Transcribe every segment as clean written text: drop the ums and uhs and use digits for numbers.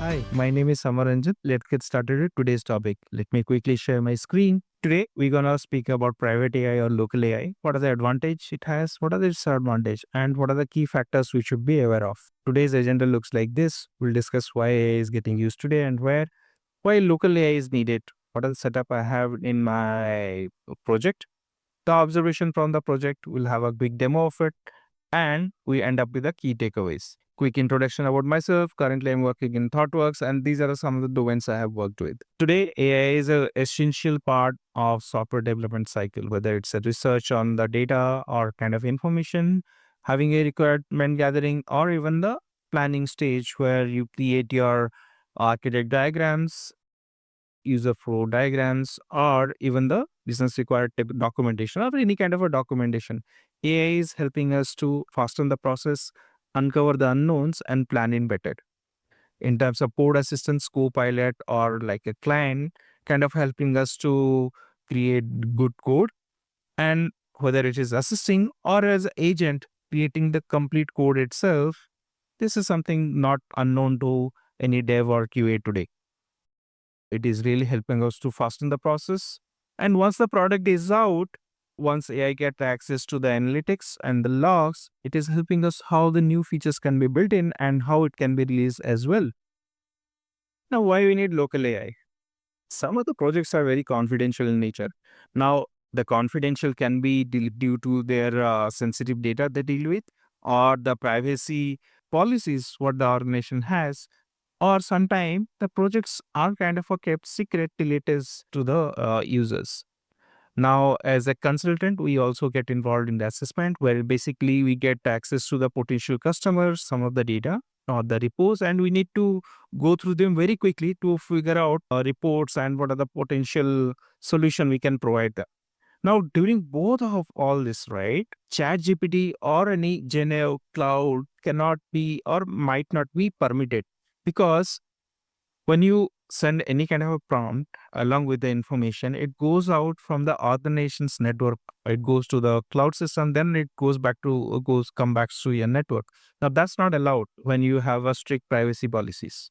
Hi, my name is Samar Ranjan. Let's get started with today's topic. Let me quickly share my screen. Today, we're gonna speak about private AI or local AI. What are the advantage it has? What are the disadvantage? And what are the key factors we should be aware of? Today's agenda looks like this. We'll discuss why AI is getting used today and why local AI is needed. What are the setup I have in my project? The observation from the project. We'll have a quick demo of it, and we end up with the key takeaways. Quick introduction about myself. Currently, I'm working in ThoughtWorks, and these are some of the domains I have worked with. Today, AI is an essential part of software development cycle, whether it's a research on the data or kind of information, having a requirement gathering, or even the planning stage where you create your architect diagrams, user flow diagrams, or even the business required documentation or any kind of a documentation. AI is helping us to fasten the process, uncover the unknowns, and plan in better. In terms of code assistance, Copilot, or like a client, kind of helping us to create good code, and whether it is assisting or as an agent creating the complete code itself, this is something not unknown to any dev or QA today. It is really helping us to fasten the process. And once the product is out, once AI gets access to the analytics and the logs, it is helping us how the new features can be built in and how it can be released as well. Now, why we need local AI? Some of the projects are very confidential in nature. Now, the confidential can be due to their sensitive data they deal with, or the privacy policies what the organization has, or sometimes the projects are kind of kept secret till it is to the users. Now, as a consultant, we also get involved in the assessment where basically we get access to the potential customers, some of the data or the reports, and we need to go through them very quickly to figure out reports and what are the potential solution we can provide them. Now, during both of all this, right, ChatGPT or any GenAI cloud cannot be or might not be permitted, because when you send any kind of a prompt along with the information, it goes out from the organization's network. It goes to the cloud system, then it goes back to come back to your network. Now that's not allowed when you have a strict privacy policies.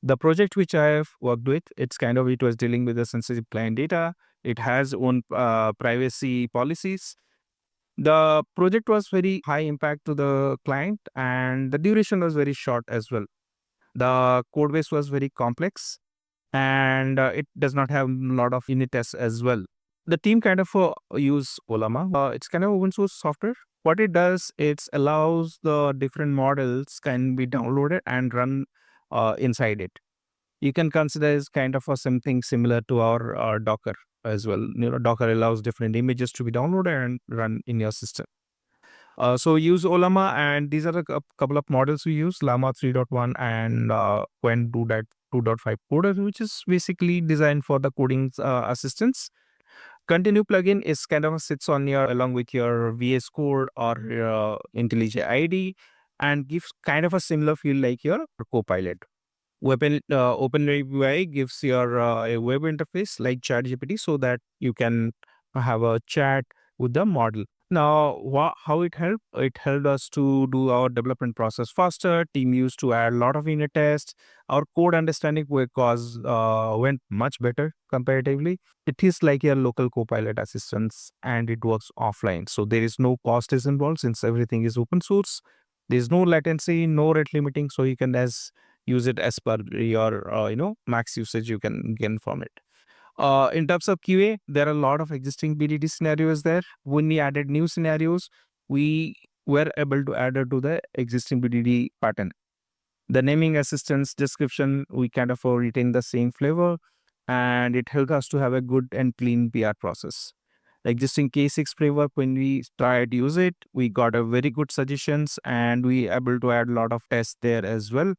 The project which I have worked with, it was dealing with the sensitive client data. It has own privacy policies. The project was very high impact to the client, and the duration was very short as well. The code base was very complex, and it does not have a lot of unit tests as well. The team kind of use Ollama. It's kind of open source software. What it does, it allows the different models can be downloaded and run inside it. You can consider as kind of something similar to our Docker as well. Docker allows different images to be downloaded and run in your system. So we use Ollama, and these are a couple of models we use: Llama 3.1 and Qwen 2.5 coder, which is basically designed for the coding assistance. Continue plugin is kind of sits on your along with your VS Code or your IntelliJ IDE, and gives kind of a similar feel like your Copilot. OpenAPI gives your a web interface like ChatGPT so that you can have a chat with the model. Now, how it helped? It helped us to do our development process faster. Team used to add a lot of unit tests. Our code understanding went much better comparatively. It is like your local Copilot assistance, and it works offline. So there is no cost is involved since everything is open source. There is no latency, no rate limiting, so you can use it as per your max usage you can gain from it. In terms of QA, there are a lot of existing BDD scenarios there. When we added new scenarios, we were able to add it to the existing BDD pattern. The naming assistance description, we kind of retain the same flavor, and it helped us to have a good and clean PR process. The existing K6 framework, when we tried to use it, we got a very good suggestions, and we able to add a lot of tests there as well.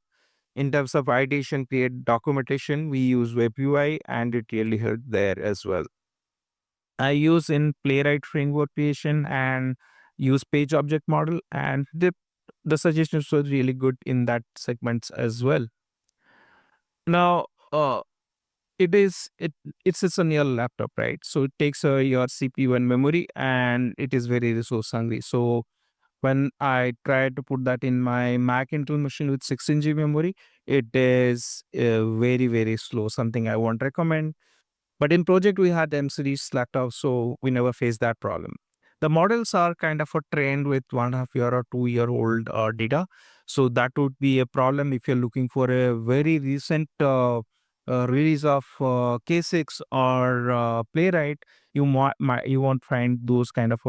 In terms of ideation, create documentation, we use Web UI, and it really helped there as well. I use in Playwright framework creation and use page object model, and the suggestions were really good in that segments as well. Now, it sits on your laptop, right? So it takes your CPU and memory, and it is very resource hungry. So when I tried to put that in my Mac Intel machine with 16 GB memory, it is very, very slow, something I won't recommend. But in project, we had M series laptops, so we never faced that problem. The models are kind of a trained with 1.5 year or 2 year old data. So that would be a problem if you're looking for a very recent release of K6 or Playwright. You won't find those kind of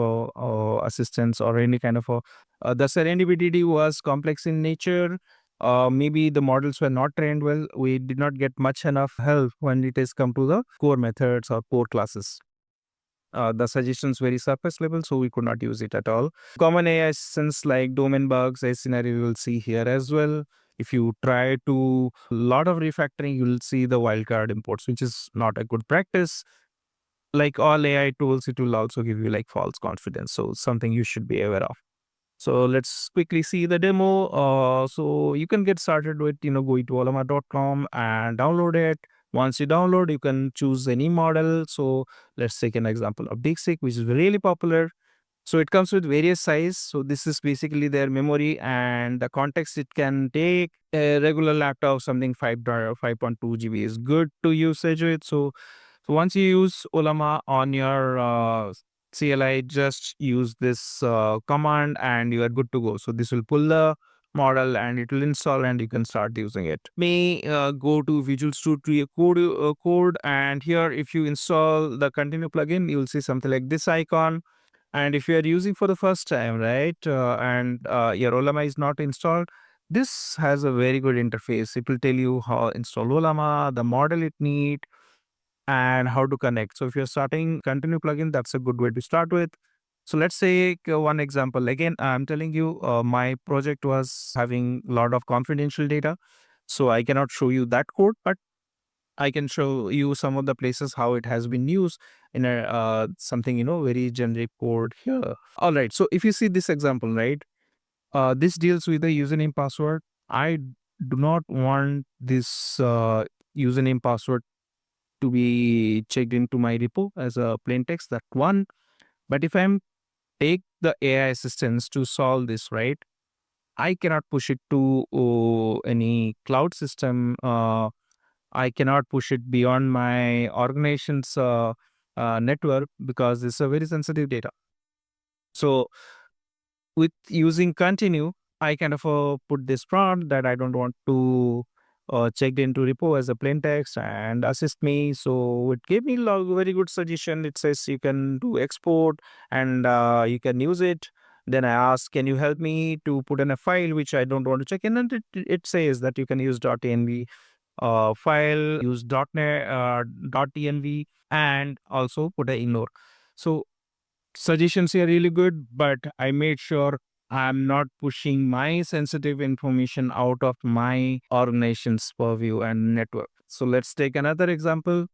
assistance or any kind of the serendipity was complex in nature. Maybe the models were not trained well. We did not get much enough help when it is come to the core methods or core classes. The suggestions very surface level, so we could not use it at all. Common AI assistants like domain bugs, a scenario you will see here as well. If you try to lot of refactoring, you will see the wildcard imports, which is not a good practice. Like all AI tools, it will also give you like false confidence. So something you should be aware of. So let's quickly see the demo. So you can get started with, going to ollama.com and download it. Once you download, you can choose any model. So let's take an example of DeepSeek, which is really popular. So it comes with various size. So this is basically their memory and the context it can take. A regular laptop, something 5.2 GB is good to usage with. So once you use Ollama on your CLI, just use this command and you are good to go. So this will pull the model and it will install and you can start using it. May go to Visual Studio code, and here if you install the continue plugin, you will see something like this icon. And if you are using for the first time, right, and your Ollama is not installed, this has a very good interface. It will tell you how install Ollama, the model it need, and how to connect. So if you're starting continue plugin, that's a good way to start with. So let's say one example. Again, I'm telling you, my project was having a lot of confidential data. So I cannot show you that code, but I can show you some of the places how it has been used in a something, very generic code here. All right. So if you see this example, right, this deals with the username password. I do not want this username password to be checked into my repo as a plain text. That one. But if I'm take the AI assistance to solve this, right, I cannot push it to any cloud system. I cannot push it beyond my organization's network because it's a very sensitive data. So with using continue, I kind of put this prompt that I don't want to checked into repo as a plain text and assist me. So it gave me a very good suggestion. It says you can do export and you can use it. Then I asked, can you help me to put in a file which I don't want to check in? And it says that you can use .env file, use .NET, .env, and also put a ignore. So suggestions here really good, but I made sure I'm not pushing my sensitive information out of my organization's purview and network. So let's take another example.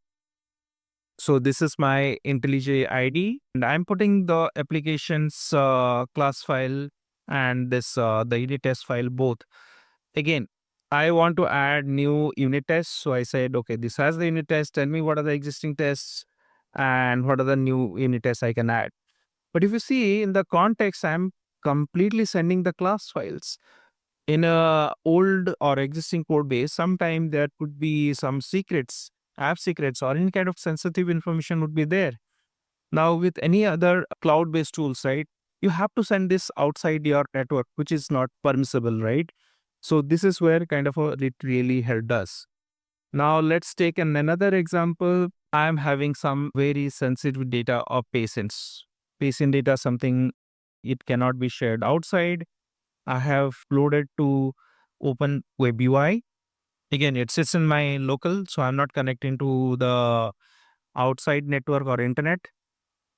So this is my IntelliJ ID, and I'm putting the applications class file and this the unit test file both. Again, I want to add new unit tests. So I said, okay, this has the unit test. Tell me what are the existing tests and what are the new unit tests I can add. But if you see in the context, I'm completely sending the class files. In a old or existing code base, sometime there could be some secrets, app secrets, or any kind of sensitive information would be there. Now, with any other cloud-based tools, right, you have to send this outside your network, which is not permissible, right? So this is where kind of it really helped us. Now let's take another example. I'm having some very sensitive data of patients. Patient data, something it cannot be shared outside. I have loaded to open web UI. Again, it sits in my local, so I'm not connecting to the outside network or internet.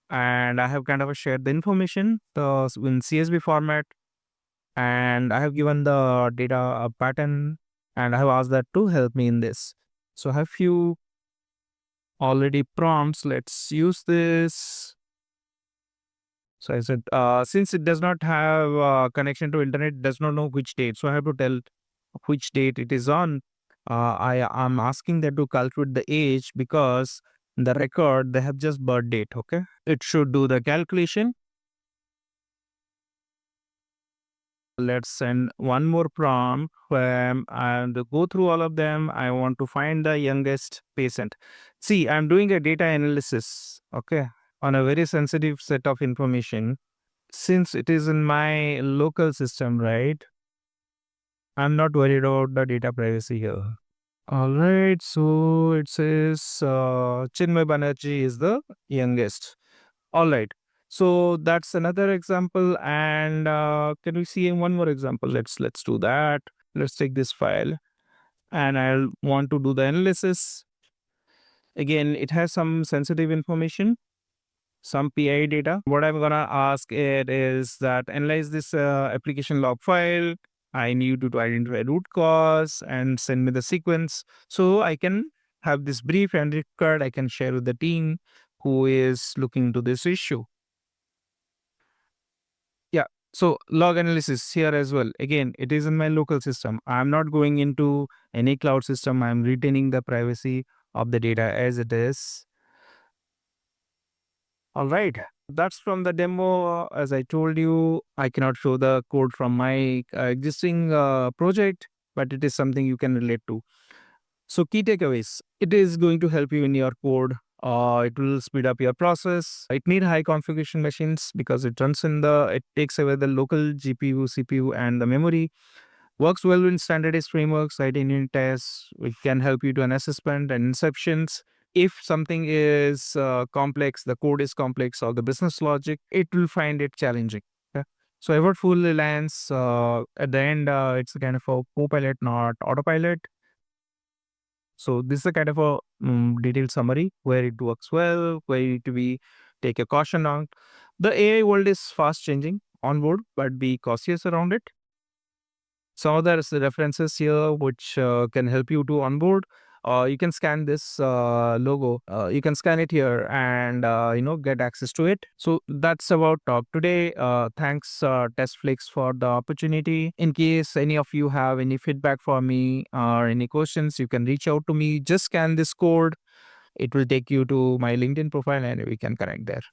And I have kind of shared the information in CSV format, and I have given the data a pattern, and I have asked that to help me in this. So I have few already prompts. Let's use this. So I said, since it does not have connection to internet, it does not know which date. So I have to tell which date it is on. I am asking that to calculate the age because in the record they have just birth date. Okay, it should do the calculation. Let's send one more prompt and go through all of them. I want to find the youngest patient. See, I'm doing a data analysis, okay, on a very sensitive set of information. Since it is in my local system, right? I'm not worried about the data privacy here. All right, so it says Chinmay Banerjee is the youngest. All right. So that's another example. And can we see one more example? Let's do that. Let's take this file and I'll want to do the analysis. Again, it has some sensitive information, some PI data. What I'm gonna ask it is that analyze this application log file. I need you to identify root cause and send me the sequence so I can have this brief and record I can share with the team who is looking into this issue. Yeah. So log analysis here as well. Again, it is in my local system. I'm not going into any cloud system. I'm retaining the privacy of the data as it is. All right. That's from the demo. As I told you, I cannot show the code from my existing project, but it is something you can relate to. So key takeaways, it is going to help you in your code. It will speed up your process. It need high configuration machines because it takes away the local GPU, CPU and the memory. Works well in standardized frameworks, like unit tests, which can help you to an assessment and inceptions. If something is complex, the code is complex or the business logic, it will find it challenging. Okay? So effortful reliance, at the end, it's a kind of a co-pilot, not autopilot. So this is a kind of a detailed summary where it works well, where you need to be take a caution on. The AI world is fast changing on board, but be cautious around it. Some of the references here which can help you to onboard. You can scan this logo. You can scan it here and get access to it. So that's about talk today. Thanks Testflix for the opportunity. In case any of you have any feedback for me or any questions, you can reach out to me. Just scan this code. It will take you to my LinkedIn profile and we can connect there.